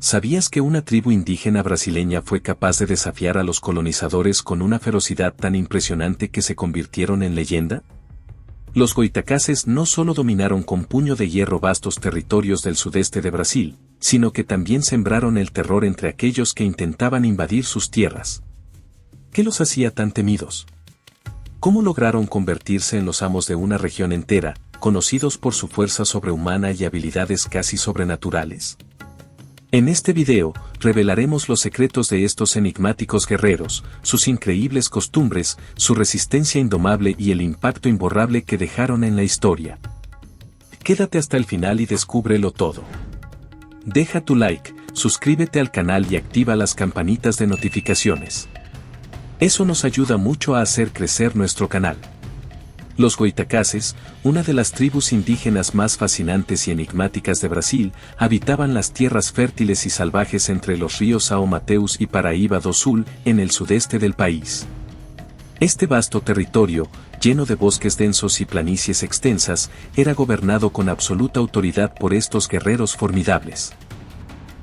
¿Sabías que una tribu indígena brasileña fue capaz de desafiar a los colonizadores con una ferocidad tan impresionante que se convirtieron en leyenda? Los goitacases no solo dominaron con puño de hierro vastos territorios del sudeste de Brasil, sino que también sembraron el terror entre aquellos que intentaban invadir sus tierras. ¿Qué los hacía tan temidos? ¿Cómo lograron convertirse en los amos de una región entera, conocidos por su fuerza sobrehumana y habilidades casi sobrenaturales? En este video, revelaremos los secretos de estos enigmáticos guerreros, sus increíbles costumbres, su resistencia indomable y el impacto imborrable que dejaron en la historia. Quédate hasta el final y descúbrelo todo. Deja tu like, suscríbete al canal y activa las campanitas de notificaciones. Eso nos ayuda mucho a hacer crecer nuestro canal. Los goitacases, una de las tribus indígenas más fascinantes y enigmáticas de Brasil, habitaban las tierras fértiles y salvajes entre los ríos São Mateus y Paraíba do Sul, en el sudeste del país. Este vasto territorio, lleno de bosques densos y planicies extensas, era gobernado con absoluta autoridad por estos guerreros formidables.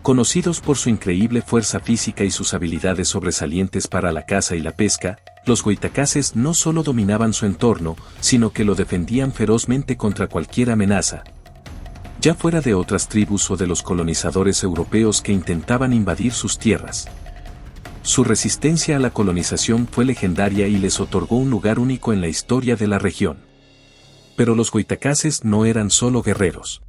Conocidos por su increíble fuerza física y sus habilidades sobresalientes para la caza y la pesca, los goitacases no solo dominaban su entorno, sino que lo defendían ferozmente contra cualquier amenaza, ya fuera de otras tribus o de los colonizadores europeos que intentaban invadir sus tierras. Su resistencia a la colonización fue legendaria y les otorgó un lugar único en la historia de la región. Pero los goitacases no eran solo guerreros.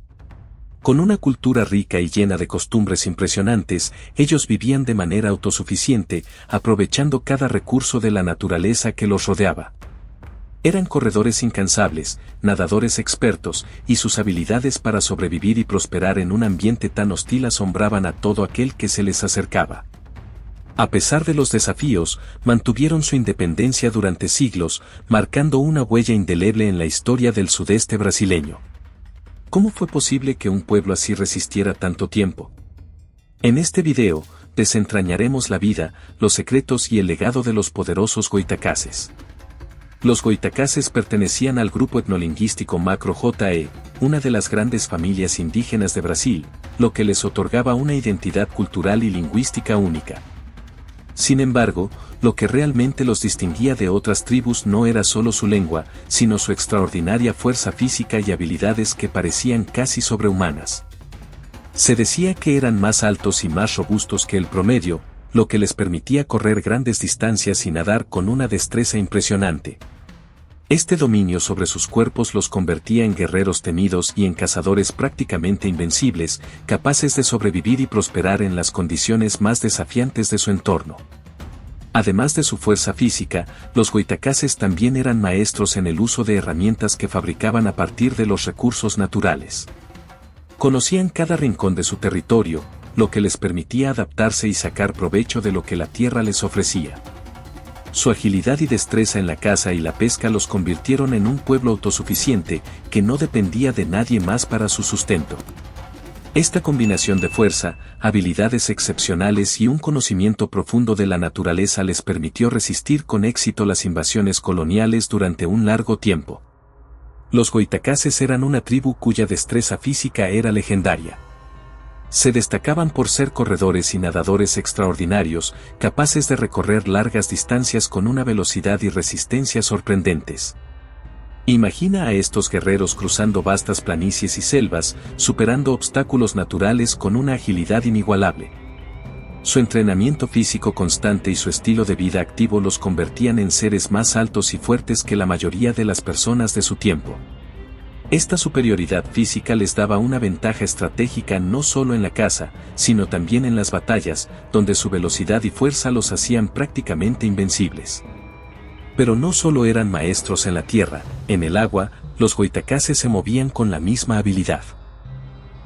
Con una cultura rica y llena de costumbres impresionantes, ellos vivían de manera autosuficiente, aprovechando cada recurso de la naturaleza que los rodeaba. Eran corredores incansables, nadadores expertos, y sus habilidades para sobrevivir y prosperar en un ambiente tan hostil asombraban a todo aquel que se les acercaba. A pesar de los desafíos, mantuvieron su independencia durante siglos, marcando una huella indeleble en la historia del sudeste brasileño. ¿Cómo fue posible que un pueblo así resistiera tanto tiempo? En este video, desentrañaremos la vida, los secretos y el legado de los poderosos goitacases. Los goitacases pertenecían al grupo etnolingüístico Macro-JE, una de las grandes familias indígenas de Brasil, lo que les otorgaba una identidad cultural y lingüística única. Sin embargo, lo que realmente los distinguía de otras tribus no era solo su lengua, sino su extraordinaria fuerza física y habilidades que parecían casi sobrehumanas. Se decía que eran más altos y más robustos que el promedio, lo que les permitía correr grandes distancias y nadar con una destreza impresionante. Este dominio sobre sus cuerpos los convertía en guerreros temidos y en cazadores prácticamente invencibles, capaces de sobrevivir y prosperar en las condiciones más desafiantes de su entorno. Además de su fuerza física, los goitacases también eran maestros en el uso de herramientas que fabricaban a partir de los recursos naturales. Conocían cada rincón de su territorio, lo que les permitía adaptarse y sacar provecho de lo que la tierra les ofrecía. Su agilidad y destreza en la caza y la pesca los convirtieron en un pueblo autosuficiente, que no dependía de nadie más para su sustento. Esta combinación de fuerza, habilidades excepcionales y un conocimiento profundo de la naturaleza les permitió resistir con éxito las invasiones coloniales durante un largo tiempo. Los goitacases eran una tribu cuya destreza física era legendaria. Se destacaban por ser corredores y nadadores extraordinarios, capaces de recorrer largas distancias con una velocidad y resistencia sorprendentes. Imagina a estos guerreros cruzando vastas planicies y selvas, superando obstáculos naturales con una agilidad inigualable. Su entrenamiento físico constante y su estilo de vida activo los convertían en seres más altos y fuertes que la mayoría de las personas de su tiempo. Esta superioridad física les daba una ventaja estratégica no solo en la caza, sino también en las batallas, donde su velocidad y fuerza los hacían prácticamente invencibles. Pero no solo eran maestros en la tierra, en el agua, los goitacases se movían con la misma habilidad.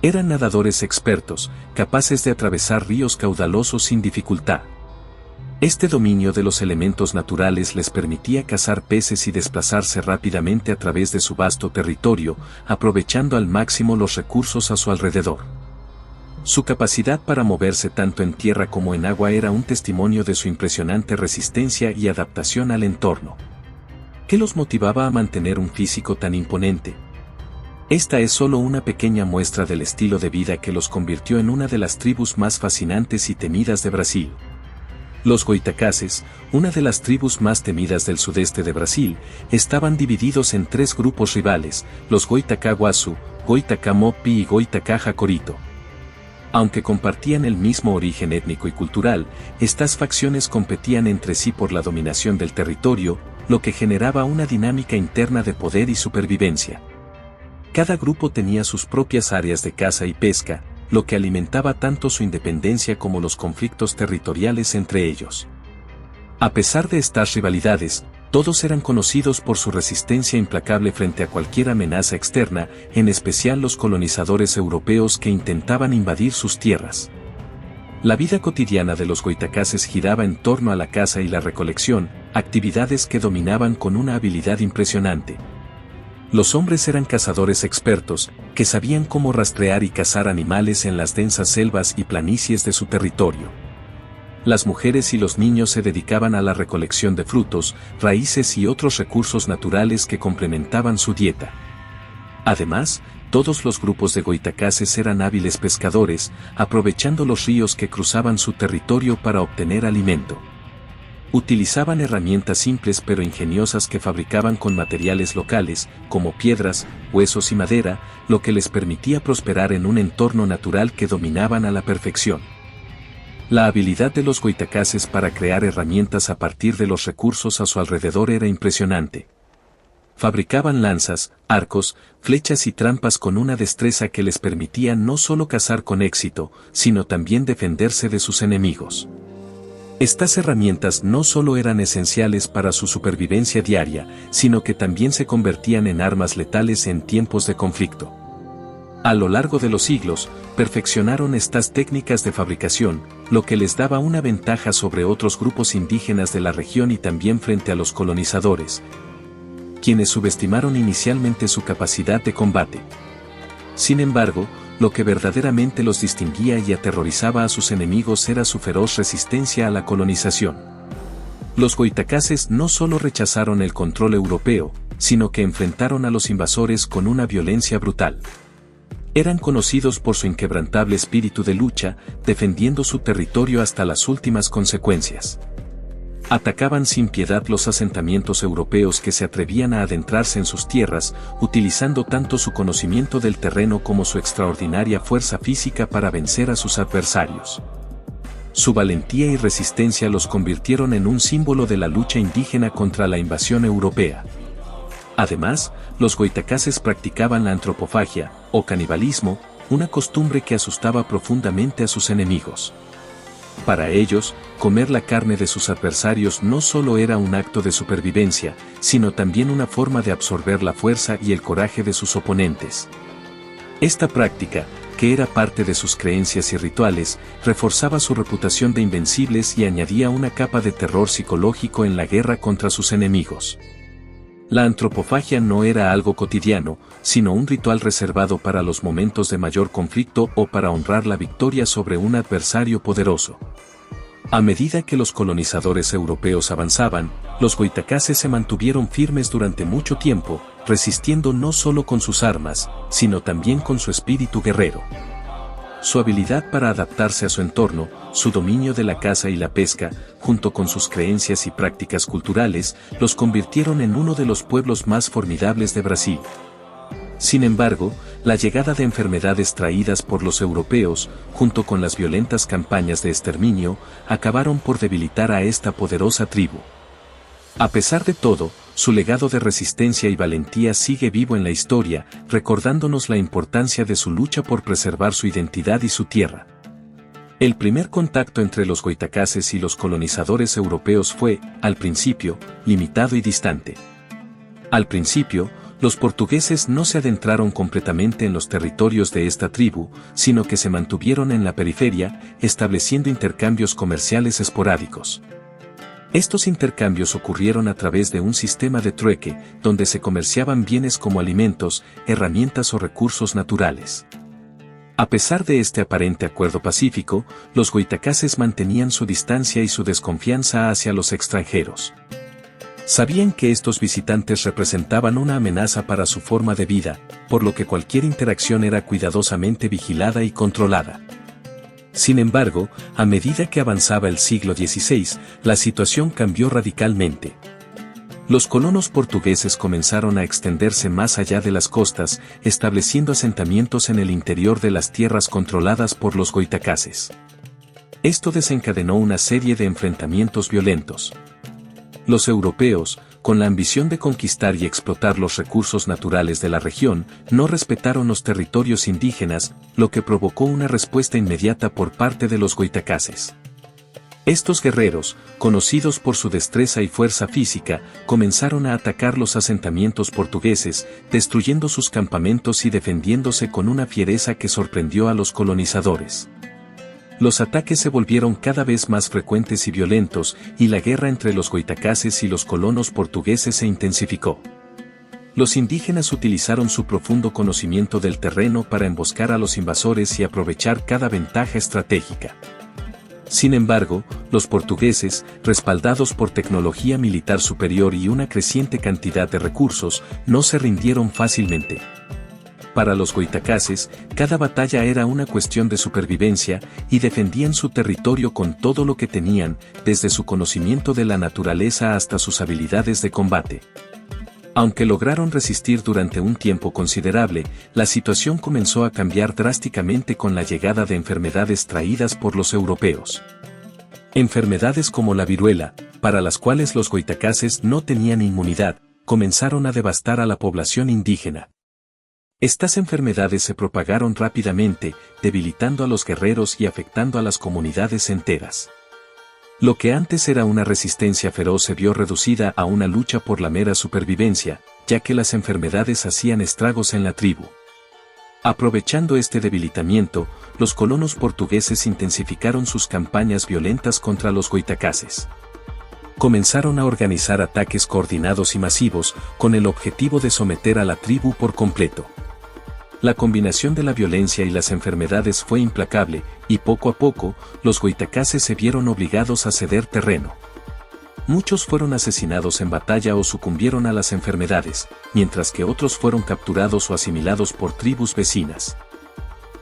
Eran nadadores expertos, capaces de atravesar ríos caudalosos sin dificultad. Este dominio de los elementos naturales les permitía cazar peces y desplazarse rápidamente a través de su vasto territorio, aprovechando al máximo los recursos a su alrededor. Su capacidad para moverse tanto en tierra como en agua era un testimonio de su impresionante resistencia y adaptación al entorno. ¿Qué los motivaba a mantener un físico tan imponente? Esta es solo una pequeña muestra del estilo de vida que los convirtió en una de las tribus más fascinantes y temidas de Brasil. Los Goitacazes, una de las tribus más temidas del sudeste de Brasil, estaban divididos en tres grupos rivales, los Goitacá Guasu, Goitacá Mopi y Goitacá Jacorito. Aunque compartían el mismo origen étnico y cultural, estas facciones competían entre sí por la dominación del territorio, lo que generaba una dinámica interna de poder y supervivencia. Cada grupo tenía sus propias áreas de caza y pesca, lo que alimentaba tanto su independencia como los conflictos territoriales entre ellos. A pesar de estas rivalidades, todos eran conocidos por su resistencia implacable frente a cualquier amenaza externa, en especial los colonizadores europeos que intentaban invadir sus tierras. La vida cotidiana de los Goitacazes giraba en torno a la caza y la recolección, actividades que dominaban con una habilidad impresionante. Los hombres eran cazadores expertos, que sabían cómo rastrear y cazar animales en las densas selvas y planicies de su territorio. Las mujeres y los niños se dedicaban a la recolección de frutos, raíces y otros recursos naturales que complementaban su dieta. Además, todos los grupos de Goitacazes eran hábiles pescadores, aprovechando los ríos que cruzaban su territorio para obtener alimento. Utilizaban herramientas simples pero ingeniosas que fabricaban con materiales locales, como piedras, huesos y madera, lo que les permitía prosperar en un entorno natural que dominaban a la perfección. La habilidad de los Goitacazes para crear herramientas a partir de los recursos a su alrededor era impresionante. Fabricaban lanzas, arcos, flechas y trampas con una destreza que les permitía no solo cazar con éxito, sino también defenderse de sus enemigos. Estas herramientas no solo eran esenciales para su supervivencia diaria, sino que también se convertían en armas letales en tiempos de conflicto. A lo largo de los siglos, perfeccionaron estas técnicas de fabricación, lo que les daba una ventaja sobre otros grupos indígenas de la región y también frente a los colonizadores, quienes subestimaron inicialmente su capacidad de combate. Sin embargo, lo que verdaderamente los distinguía y aterrorizaba a sus enemigos era su feroz resistencia a la colonización. Los Goitacazes no solo rechazaron el control europeo, sino que enfrentaron a los invasores con una violencia brutal. Eran conocidos por su inquebrantable espíritu de lucha, defendiendo su territorio hasta las últimas consecuencias. Atacaban sin piedad los asentamientos europeos que se atrevían a adentrarse en sus tierras, utilizando tanto su conocimiento del terreno como su extraordinaria fuerza física para vencer a sus adversarios. Su valentía y resistencia los convirtieron en un símbolo de la lucha indígena contra la invasión europea. Además, los Goitacazes practicaban la antropofagia, o canibalismo, una costumbre que asustaba profundamente a sus enemigos. Para ellos, comer la carne de sus adversarios no solo era un acto de supervivencia, sino también una forma de absorber la fuerza y el coraje de sus oponentes. Esta práctica, que era parte de sus creencias y rituales, reforzaba su reputación de invencibles y añadía una capa de terror psicológico en la guerra contra sus enemigos. La antropofagia no era algo cotidiano, sino un ritual reservado para los momentos de mayor conflicto o para honrar la victoria sobre un adversario poderoso. A medida que los colonizadores europeos avanzaban, los Goitacazes se mantuvieron firmes durante mucho tiempo, resistiendo no solo con sus armas, sino también con su espíritu guerrero. Su habilidad para adaptarse a su entorno, su dominio de la caza y la pesca, junto con sus creencias y prácticas culturales, los convirtieron en uno de los pueblos más formidables de Brasil. Sin embargo, la llegada de enfermedades traídas por los europeos, junto con las violentas campañas de exterminio, acabaron por debilitar a esta poderosa tribu. A pesar de todo, su legado de resistencia y valentía sigue vivo en la historia, recordándonos la importancia de su lucha por preservar su identidad y su tierra. El primer contacto entre los Goitacazes y los colonizadores europeos fue, al principio, limitado y distante. Al principio, los portugueses no se adentraron completamente en los territorios de esta tribu, sino que se mantuvieron en la periferia, estableciendo intercambios comerciales esporádicos. Estos intercambios ocurrieron a través de un sistema de trueque, donde se comerciaban bienes como alimentos, herramientas o recursos naturales. A pesar de este aparente acuerdo pacífico, los Goitacazes mantenían su distancia y su desconfianza hacia los extranjeros. Sabían que estos visitantes representaban una amenaza para su forma de vida, por lo que cualquier interacción era cuidadosamente vigilada y controlada. Sin embargo, a medida que avanzaba el siglo XVI, la situación cambió radicalmente. Los colonos portugueses comenzaron a extenderse más allá de las costas, estableciendo asentamientos en el interior de las tierras controladas por los goitacases. Esto desencadenó una serie de enfrentamientos violentos. Los europeos, con la ambición de conquistar y explotar los recursos naturales de la región, no respetaron los territorios indígenas, lo que provocó una respuesta inmediata por parte de los goitacases. Estos guerreros, conocidos por su destreza y fuerza física, comenzaron a atacar los asentamientos portugueses, destruyendo sus campamentos y defendiéndose con una fiereza que sorprendió a los colonizadores. Los ataques se volvieron cada vez más frecuentes y violentos, y la guerra entre los goitacases y los colonos portugueses se intensificó. Los indígenas utilizaron su profundo conocimiento del terreno para emboscar a los invasores y aprovechar cada ventaja estratégica. Sin embargo, los portugueses, respaldados por tecnología militar superior y una creciente cantidad de recursos, no se rindieron fácilmente. Para los goitacases, cada batalla era una cuestión de supervivencia, y defendían su territorio con todo lo que tenían, desde su conocimiento de la naturaleza hasta sus habilidades de combate. Aunque lograron resistir durante un tiempo considerable, la situación comenzó a cambiar drásticamente con la llegada de enfermedades traídas por los europeos. Enfermedades como la viruela, para las cuales los goitacases no tenían inmunidad, comenzaron a devastar a la población indígena. Estas enfermedades se propagaron rápidamente, debilitando a los guerreros y afectando a las comunidades enteras. Lo que antes era una resistencia feroz se vio reducida a una lucha por la mera supervivencia, ya que las enfermedades hacían estragos en la tribu. Aprovechando este debilitamiento, los colonos portugueses intensificaron sus campañas violentas contra los goitacases. Comenzaron a organizar ataques coordinados y masivos, con el objetivo de someter a la tribu por completo. La combinación de la violencia y las enfermedades fue implacable, y poco a poco, los goitacases se vieron obligados a ceder terreno. Muchos fueron asesinados en batalla o sucumbieron a las enfermedades, mientras que otros fueron capturados o asimilados por tribus vecinas.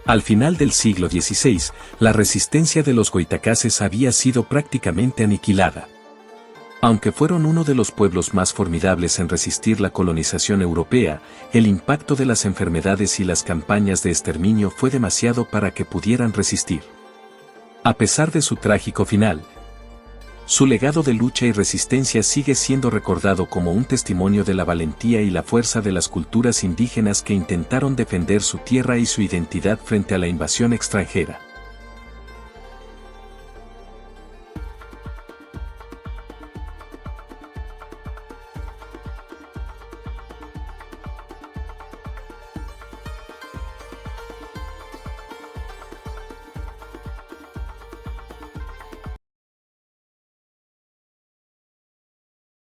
Al final del siglo XVI, la resistencia de los goitacases había sido prácticamente aniquilada. Aunque fueron uno de los pueblos más formidables en resistir la colonización europea, el impacto de las enfermedades y las campañas de exterminio fue demasiado para que pudieran resistir. A pesar de su trágico final, su legado de lucha y resistencia sigue siendo recordado como un testimonio de la valentía y la fuerza de las culturas indígenas que intentaron defender su tierra y su identidad frente a la invasión extranjera.